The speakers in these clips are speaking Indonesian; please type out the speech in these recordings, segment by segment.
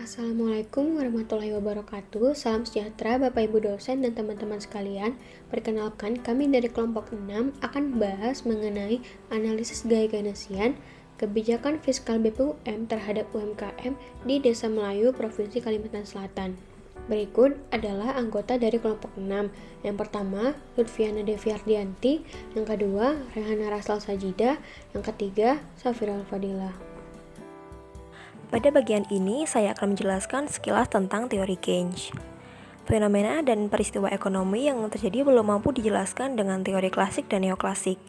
Assalamualaikum warahmatullahi wabarakatuh. Salam sejahtera Bapak Ibu dosen dan teman-teman sekalian. Perkenalkan, kami dari kelompok 6 akan membahas mengenai analisis gaya Keynesian, kebijakan fiskal BPUM terhadap UMKM di Desa Melayu, Provinsi Kalimantan Selatan. Berikut adalah anggota dari kelompok 6. Yang pertama, Lutfiana Devi Ardianti. Yang kedua, Rehana Rasal Sajidah. Yang ketiga, Safira Al-Fadilah. Pada bagian ini, saya akan menjelaskan sekilas tentang teori Keynes. Fenomena dan peristiwa ekonomi yang terjadi belum mampu dijelaskan dengan teori klasik dan neoklasik.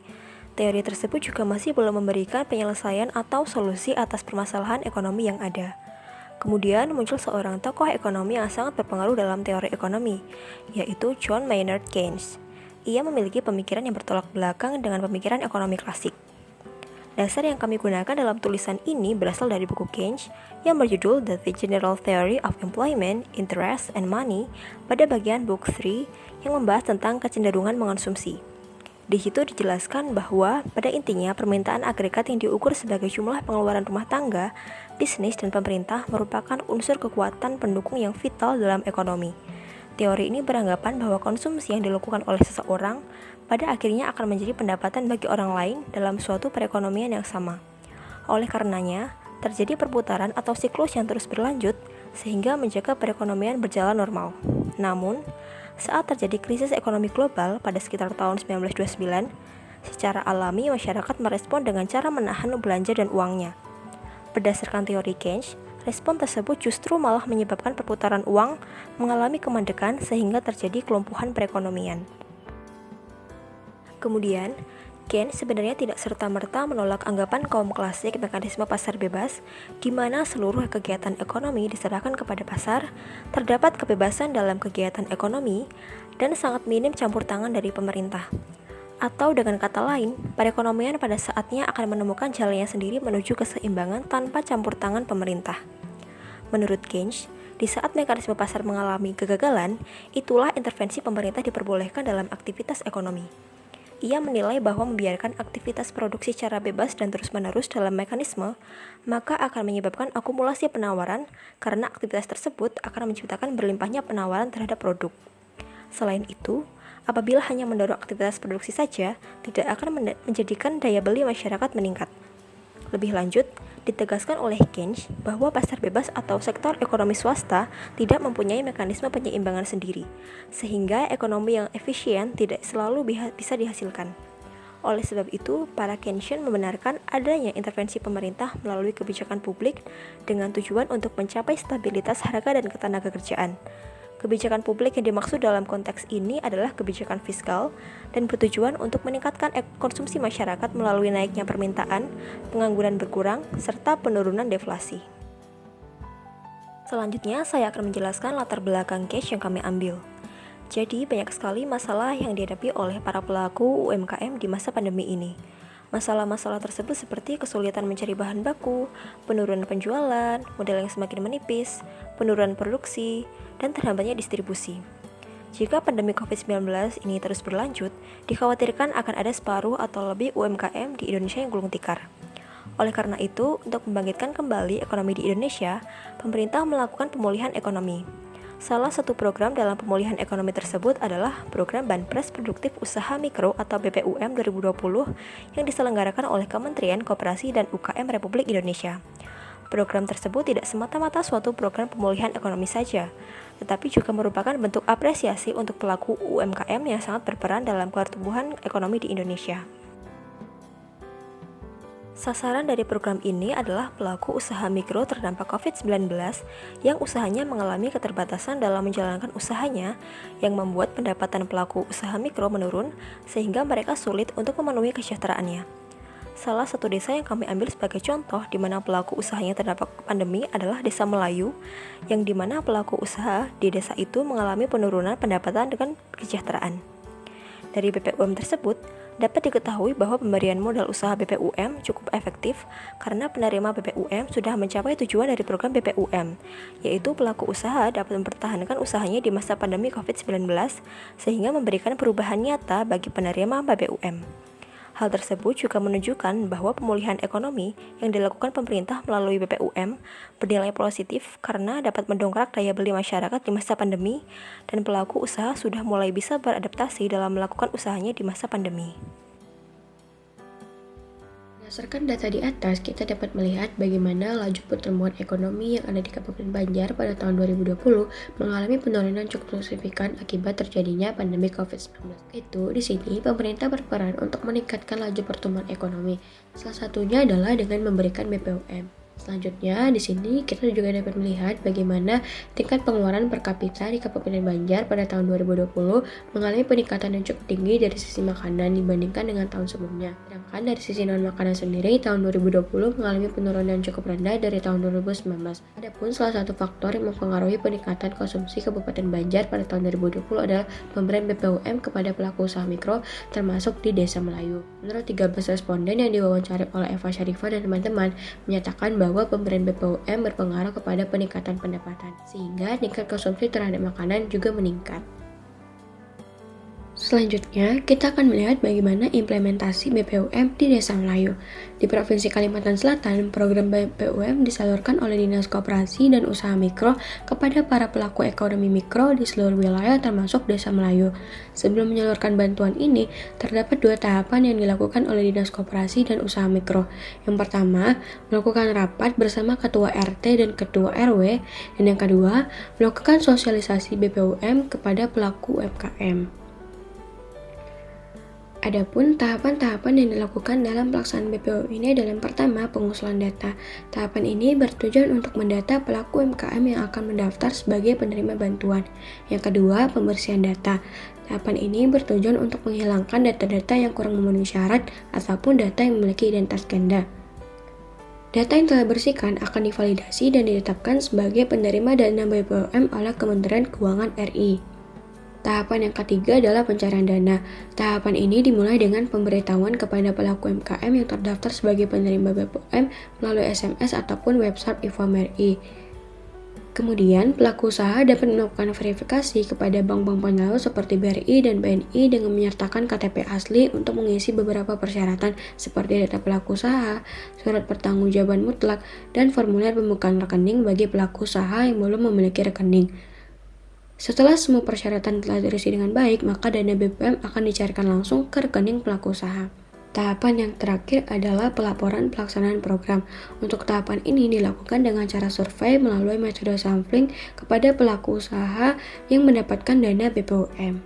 Teori tersebut juga masih belum memberikan penyelesaian atau solusi atas permasalahan ekonomi yang ada. Kemudian muncul seorang tokoh ekonomi yang sangat berpengaruh dalam teori ekonomi, yaitu John Maynard Keynes. Ia memiliki pemikiran yang bertolak belakang dengan pemikiran ekonomi klasik. Dasar yang kami gunakan dalam tulisan ini berasal dari buku Keynes yang berjudul The General Theory of Employment, Interest, and Money pada bagian Book 3 yang membahas tentang kecenderungan mengonsumsi. Di situ dijelaskan bahwa pada intinya permintaan agregat yang diukur sebagai jumlah pengeluaran rumah tangga, bisnis, dan pemerintah merupakan unsur kekuatan pendukung yang vital dalam ekonomi. Teori ini beranggapan bahwa konsumsi yang dilakukan oleh seseorang pada akhirnya akan menjadi pendapatan bagi orang lain dalam suatu perekonomian yang sama. Oleh karenanya, terjadi perputaran atau siklus yang terus berlanjut sehingga menjaga perekonomian berjalan normal. Namun, saat terjadi krisis ekonomi global pada sekitar tahun 1929, secara alami masyarakat merespon dengan cara menahan belanja dan uangnya. Berdasarkan teori Keynes, respon tersebut justru malah menyebabkan perputaran uang mengalami kemandekan sehingga terjadi kelumpuhan perekonomian. Kemudian, Keynes sebenarnya tidak serta-merta menolak anggapan kaum klasik mekanisme pasar bebas, di mana seluruh kegiatan ekonomi diserahkan kepada pasar, terdapat kebebasan dalam kegiatan ekonomi, dan sangat minim campur tangan dari pemerintah. Atau dengan kata lain, perekonomian pada saatnya akan menemukan jalannya sendiri menuju keseimbangan tanpa campur tangan pemerintah. Menurut Keynes, di saat mekanisme pasar mengalami kegagalan, itulah intervensi pemerintah diperbolehkan dalam aktivitas ekonomi. Ia menilai bahwa membiarkan aktivitas produksi secara bebas dan terus-menerus dalam mekanisme, maka akan menyebabkan akumulasi penawaran karena aktivitas tersebut akan menciptakan berlimpahnya penawaran terhadap produk. Selain itu, apabila hanya mendorong aktivitas produksi saja, tidak akan menjadikan daya beli masyarakat meningkat. Lebih lanjut, ditegaskan oleh Keynes bahwa pasar bebas atau sektor ekonomi swasta tidak mempunyai mekanisme penyeimbangan sendiri, sehingga ekonomi yang efisien tidak selalu bisa dihasilkan. Oleh sebab itu, para Keynesian membenarkan adanya intervensi pemerintah melalui kebijakan publik dengan tujuan untuk mencapai stabilitas harga dan ketenagakerjaan. Kebijakan publik yang dimaksud dalam konteks ini adalah kebijakan fiskal dan bertujuan untuk meningkatkan konsumsi masyarakat melalui naiknya permintaan, pengangguran berkurang, serta penurunan deflasi. Selanjutnya, saya akan menjelaskan latar belakang Keynes yang kami ambil. Jadi, banyak sekali masalah yang dihadapi oleh para pelaku UMKM di masa pandemi ini. Masalah-masalah tersebut seperti kesulitan mencari bahan baku, penurunan penjualan, modal yang semakin menipis, penurunan produksi, dan terhambatnya distribusi. Jika pandemi COVID-19 ini terus berlanjut, dikhawatirkan akan ada separuh atau lebih UMKM di Indonesia yang gulung tikar. Oleh karena itu, untuk membangkitkan kembali ekonomi di Indonesia, pemerintah melakukan pemulihan ekonomi. Salah satu program dalam pemulihan ekonomi tersebut adalah program Banpres Produktif Usaha Mikro atau BPUM 2020 yang diselenggarakan oleh Kementerian Koperasi dan UKM Republik Indonesia. Program tersebut tidak semata-mata suatu program pemulihan ekonomi saja, tetapi juga merupakan bentuk apresiasi untuk pelaku UMKM yang sangat berperan dalam pertumbuhan ekonomi di Indonesia. Sasaran dari program ini adalah pelaku usaha mikro terdampak COVID-19 yang usahanya mengalami keterbatasan dalam menjalankan usahanya yang membuat pendapatan pelaku usaha mikro menurun sehingga mereka sulit untuk memenuhi kesejahteraannya. Salah satu desa yang kami ambil sebagai contoh di mana pelaku usahanya terdampak pandemi adalah Desa Melayu, yang di mana pelaku usaha di desa itu mengalami penurunan pendapatan dengan kesejahteraan. Dari BPUM tersebut, dapat diketahui bahwa pemberian modal usaha BPUM cukup efektif karena penerima BPUM sudah mencapai tujuan dari program BPUM, yaitu pelaku usaha dapat mempertahankan usahanya di masa pandemi COVID-19 sehingga memberikan perubahan nyata bagi penerima BPUM. Hal tersebut juga menunjukkan bahwa pemulihan ekonomi yang dilakukan pemerintah melalui BPUM bernilai positif karena dapat mendongkrak daya beli masyarakat di masa pandemi dan pelaku usaha sudah mulai bisa beradaptasi dalam melakukan usahanya di masa pandemi. Berdasarkan data di atas, kita dapat melihat bagaimana laju pertumbuhan ekonomi yang ada di Kabupaten Banjar pada tahun 2020 mengalami penurunan cukup signifikan akibat terjadinya pandemi COVID-19. Di sini pemerintah berperan untuk meningkatkan laju pertumbuhan ekonomi. Salah satunya adalah dengan memberikan BPUM. Selanjutnya, di sini kita juga dapat melihat bagaimana tingkat pengeluaran per kapita di Kabupaten Banjar pada tahun 2020 mengalami peningkatan yang cukup tinggi dari sisi makanan dibandingkan dengan tahun sebelumnya. Sedangkan dari sisi non-makanan sendiri, tahun 2020 mengalami penurunan yang cukup rendah dari tahun 2019. Adapun salah satu faktor yang mempengaruhi peningkatan konsumsi Kabupaten Banjar pada tahun 2020 adalah pemberian BPUM kepada pelaku usaha mikro, termasuk di Desa Melayu. Menurut 13 responden yang diwawancari oleh Eva Syarifah dan teman-teman, menyatakan bahwa pemberian BPUM berpengaruh kepada peningkatan pendapatan, sehingga tingkat konsumsi terhadap makanan juga meningkat. Selanjutnya, kita akan melihat bagaimana implementasi BPUM di Desa Melayu. Di Provinsi Kalimantan Selatan, program BPUM disalurkan oleh Dinas Koperasi dan Usaha Mikro kepada para pelaku ekonomi mikro di seluruh wilayah termasuk Desa Melayu. Sebelum menyalurkan bantuan ini, terdapat 2 tahapan yang dilakukan oleh Dinas Koperasi dan Usaha Mikro. Yang pertama, melakukan rapat bersama Ketua RT dan Ketua RW, dan yang kedua, melakukan sosialisasi BPUM kepada pelaku UMKM. Adapun tahapan-tahapan yang dilakukan dalam pelaksanaan BPUM ini adalah yang pertama, pengusulan data. Tahapan ini bertujuan untuk mendata pelaku UMKM yang akan mendaftar sebagai penerima bantuan. Yang kedua, pembersihan data. Tahapan ini bertujuan untuk menghilangkan data-data yang kurang memenuhi syarat ataupun data yang memiliki identitas ganda. Data yang telah bersihkan akan divalidasi dan ditetapkan sebagai penerima dana BPUM oleh Kementerian Keuangan RI. Tahapan yang ketiga adalah pencarian dana. Tahapan ini dimulai dengan pemberitahuan kepada pelaku UMKM yang terdaftar sebagai penerima BPUM melalui SMS ataupun website Info.MRI. Kemudian, pelaku usaha dapat melakukan verifikasi kepada bank-bank penyalur seperti BRI dan BNI dengan menyertakan KTP asli untuk mengisi beberapa persyaratan seperti data pelaku usaha, surat pertanggungjawaban mutlak, dan formulir pembukaan rekening bagi pelaku usaha yang belum memiliki rekening. Setelah semua persyaratan telah diisi dengan baik, maka dana BPUM akan dicairkan langsung ke rekening pelaku usaha. Tahapan yang terakhir adalah pelaporan pelaksanaan program. Untuk tahapan ini dilakukan dengan cara survei melalui metode sampling kepada pelaku usaha yang mendapatkan dana BPUM.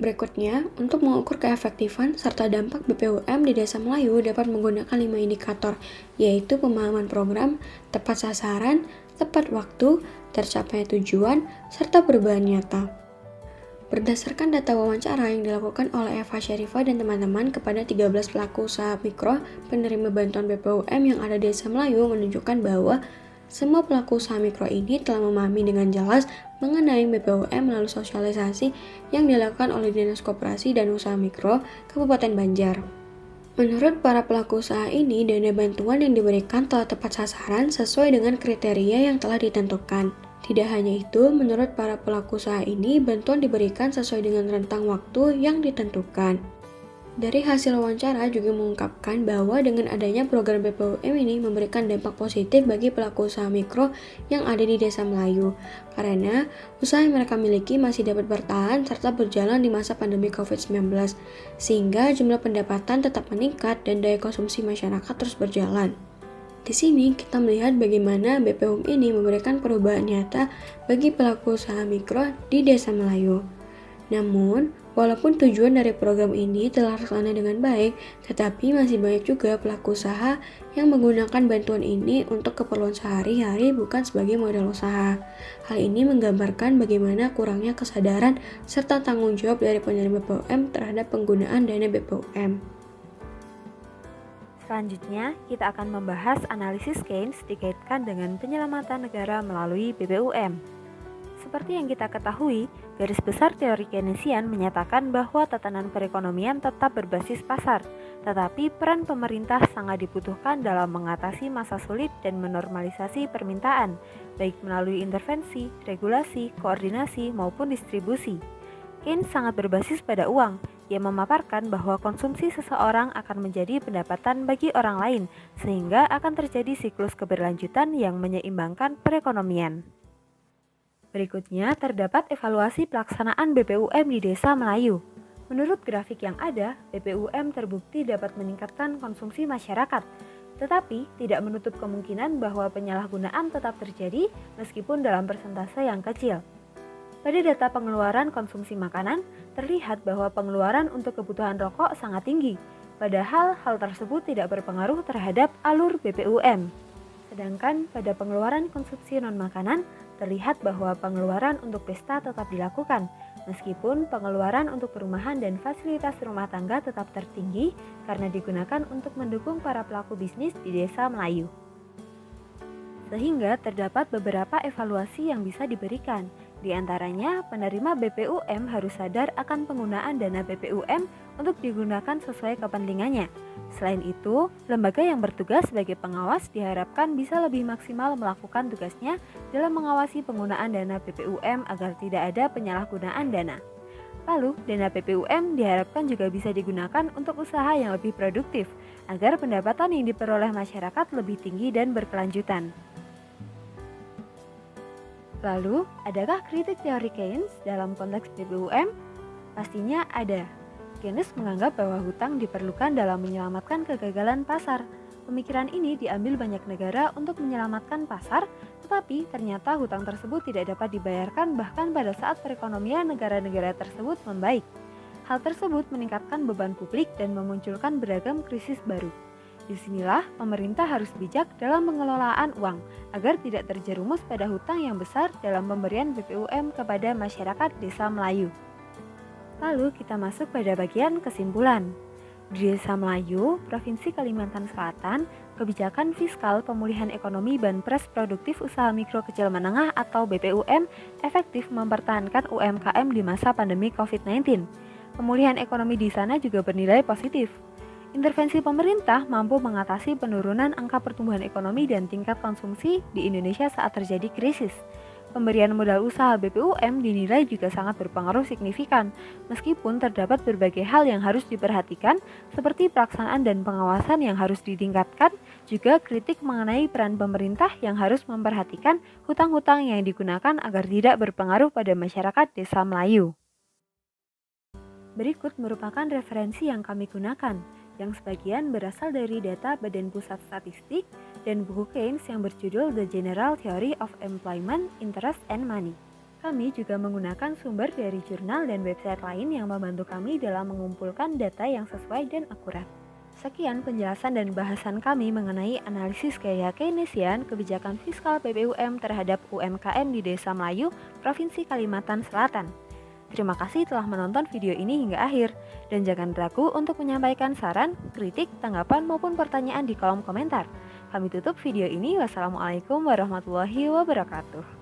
Berikutnya, untuk mengukur keefektifan serta dampak BPUM di Desa Melayu dapat menggunakan 5 indikator, yaitu pemahaman program, tepat sasaran, tepat waktu, tercapai tujuan, serta perubahan nyata. Berdasarkan data wawancara yang dilakukan oleh Eva Syarifah dan teman-teman kepada 13 pelaku usaha mikro penerima bantuan BPUM yang ada di Desa Melayu menunjukkan bahwa semua pelaku usaha mikro ini telah memahami dengan jelas mengenai BPUM melalui sosialisasi yang dilakukan oleh Dinas Koperasi dan Usaha Mikro Kabupaten Banjar. Menurut para pelaku usaha ini, dana bantuan yang diberikan telah tepat sasaran sesuai dengan kriteria yang telah ditentukan. Tidak hanya itu, menurut para pelaku usaha ini, bantuan diberikan sesuai dengan rentang waktu yang ditentukan. Dari hasil wawancara juga mengungkapkan bahwa dengan adanya program BPUM ini memberikan dampak positif bagi pelaku usaha mikro yang ada di Desa Melayu, karena usaha yang mereka miliki masih dapat bertahan serta berjalan di masa pandemi COVID-19, sehingga jumlah pendapatan tetap meningkat dan daya konsumsi masyarakat terus berjalan. Di sini kita melihat bagaimana BPUM ini memberikan perubahan nyata bagi pelaku usaha mikro di Desa Melayu. Namun, walaupun tujuan dari program ini telah terlaksana dengan baik, tetapi masih banyak juga pelaku usaha yang menggunakan bantuan ini untuk keperluan sehari-hari bukan sebagai modal usaha. Hal ini menggambarkan bagaimana kurangnya kesadaran serta tanggung jawab dari penerima BPUM terhadap penggunaan dana BPUM. Selanjutnya, kita akan membahas analisis Keynes dikaitkan dengan penyelamatan negara melalui BPUM. Seperti yang kita ketahui, garis besar teori Keynesian menyatakan bahwa tatanan perekonomian tetap berbasis pasar, tetapi peran pemerintah sangat dibutuhkan dalam mengatasi masa sulit dan menormalisasi permintaan, baik melalui intervensi, regulasi, koordinasi, maupun distribusi. Keynes sangat berbasis pada uang, Ia memaparkan bahwa konsumsi seseorang akan menjadi pendapatan bagi orang lain, sehingga akan terjadi siklus keberlanjutan yang menyeimbangkan perekonomian. Berikutnya, terdapat evaluasi pelaksanaan BPUM di Desa Melayu. Menurut grafik yang ada, BPUM terbukti dapat meningkatkan konsumsi masyarakat, tetapi tidak menutup kemungkinan bahwa penyalahgunaan tetap terjadi meskipun dalam persentase yang kecil. Pada data pengeluaran konsumsi makanan, terlihat bahwa pengeluaran untuk kebutuhan rokok sangat tinggi, padahal hal tersebut tidak berpengaruh terhadap alur BPUM. Sedangkan pada pengeluaran konsumsi non-makanan, terlihat bahwa pengeluaran untuk pesta tetap dilakukan, meskipun pengeluaran untuk perumahan dan fasilitas rumah tangga tetap tertinggi karena digunakan untuk mendukung para pelaku bisnis di Desa Melayu. Sehingga terdapat beberapa evaluasi yang bisa diberikan. Di antaranya, penerima BPUM harus sadar akan penggunaan dana BPUM untuk digunakan sesuai kepentingannya. Selain itu, lembaga yang bertugas sebagai pengawas diharapkan bisa lebih maksimal melakukan tugasnya dalam mengawasi penggunaan dana BPUM agar tidak ada penyalahgunaan dana. Lalu, dana BPUM diharapkan juga bisa digunakan untuk usaha yang lebih produktif, agar pendapatan yang diperoleh masyarakat lebih tinggi dan berkelanjutan. Lalu, adakah kritik teori Keynes dalam konteks BPUM? Pastinya ada. Keynes menganggap bahwa hutang diperlukan dalam menyelamatkan kegagalan pasar. Pemikiran ini diambil banyak negara untuk menyelamatkan pasar, tetapi ternyata hutang tersebut tidak dapat dibayarkan bahkan pada saat perekonomian negara-negara tersebut membaik. Hal tersebut meningkatkan beban publik dan memunculkan beragam krisis baru. Disinilah pemerintah harus bijak dalam pengelolaan uang agar tidak terjerumus pada hutang yang besar dalam pemberian BPUM kepada masyarakat Desa Melayu. Lalu kita masuk pada bagian kesimpulan. Di Desa Melayu, Provinsi Kalimantan Selatan, kebijakan fiskal pemulihan ekonomi Banpres Produktif Usaha Mikro Kecil Menengah atau BPUM efektif mempertahankan UMKM di masa pandemi COVID-19. Pemulihan ekonomi di sana juga bernilai positif. Intervensi pemerintah mampu mengatasi penurunan angka pertumbuhan ekonomi dan tingkat konsumsi di Indonesia saat terjadi krisis. Pemberian modal usaha BPUM dinilai juga sangat berpengaruh signifikan, meskipun terdapat berbagai hal yang harus diperhatikan, seperti pelaksanaan dan pengawasan yang harus ditingkatkan, juga kritik mengenai peran pemerintah yang harus memperhatikan hutang-hutang yang digunakan agar tidak berpengaruh pada masyarakat Desa Melayu. Berikut merupakan referensi yang kami gunakan, yang sebagian berasal dari data Badan Pusat Statistik dan buku Keynes yang berjudul The General Theory of Employment, Interest, and Money. Kami juga menggunakan sumber dari jurnal dan website lain yang membantu kami dalam mengumpulkan data yang sesuai dan akurat. Sekian penjelasan dan bahasan kami mengenai analisis gaya Keynesian kebijakan fiskal BPUM terhadap UMKM di Desa Melayu, Provinsi Kalimantan Selatan. Terima kasih telah menonton video ini hingga akhir, dan jangan ragu untuk menyampaikan saran, kritik, tanggapan, maupun pertanyaan di kolom komentar. Kami tutup video ini. Wassalamualaikum warahmatullahi wabarakatuh.